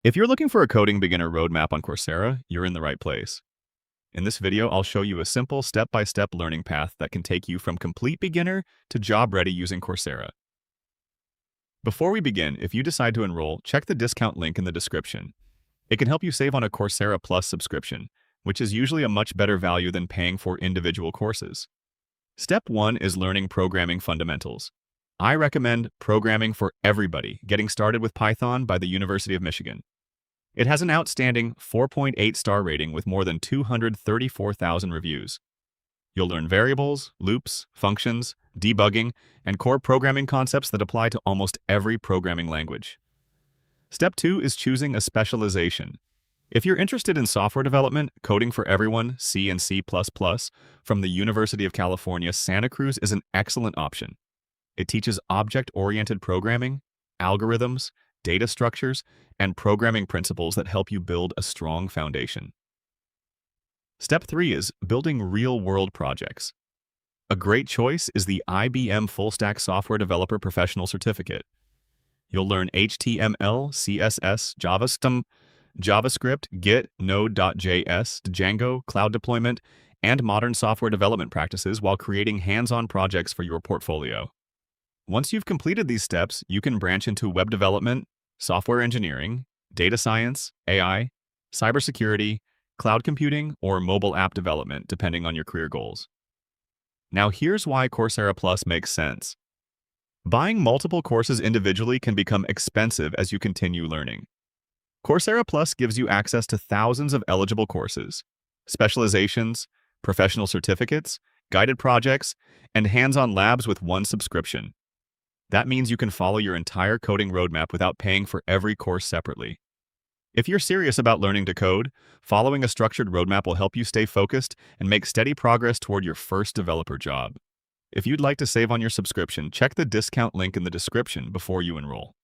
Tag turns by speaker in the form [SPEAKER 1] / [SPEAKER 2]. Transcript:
[SPEAKER 1] If you're looking for a coding beginner roadmap on Coursera, you're in the right place. In this video, I'll show you a simple step-by-step learning path that can take you from complete beginner to job-ready using Coursera. Before we begin, if you decide to enroll, check the discount link in the description. It can help you save on a Coursera Plus subscription, which is usually a much better value than paying for individual courses. Step 1 is learning programming fundamentals. I recommend Programming for Everybody, Getting Started with Python by the University of Michigan. It has an outstanding 4.8 star rating with more than 234,000 reviews. You'll learn variables, loops, functions, debugging, and core programming concepts that apply to almost every programming language. Step 2 is choosing a specialization. If you're interested in software development, Coding for Everyone, C and C++ from the University of California, Santa Cruz is an excellent option. It teaches object-oriented programming, algorithms, data structures, and programming principles that help you build a strong foundation. Step 3 is building real-world projects. A great choice is the IBM Full Stack Software Developer Professional Certificate. You'll learn HTML, CSS, JavaScript, Git, Node.js, Django, cloud deployment, and modern software development practices while creating hands-on projects for your portfolio. Once you've completed these steps, you can branch into web development, software engineering, data science, AI, cybersecurity, cloud computing, or mobile app development, depending on your career goals. Now here's why Coursera Plus makes sense. Buying multiple courses individually can become expensive as you continue learning. Coursera Plus gives you access to thousands of eligible courses, specializations, professional certificates, guided projects, and hands-on labs with one subscription. That means you can follow your entire coding roadmap without paying for every course separately. If you're serious about learning to code, following a structured roadmap will help you stay focused and make steady progress toward your first developer job. If you'd like to save on your subscription, check the discount link in the description before you enroll.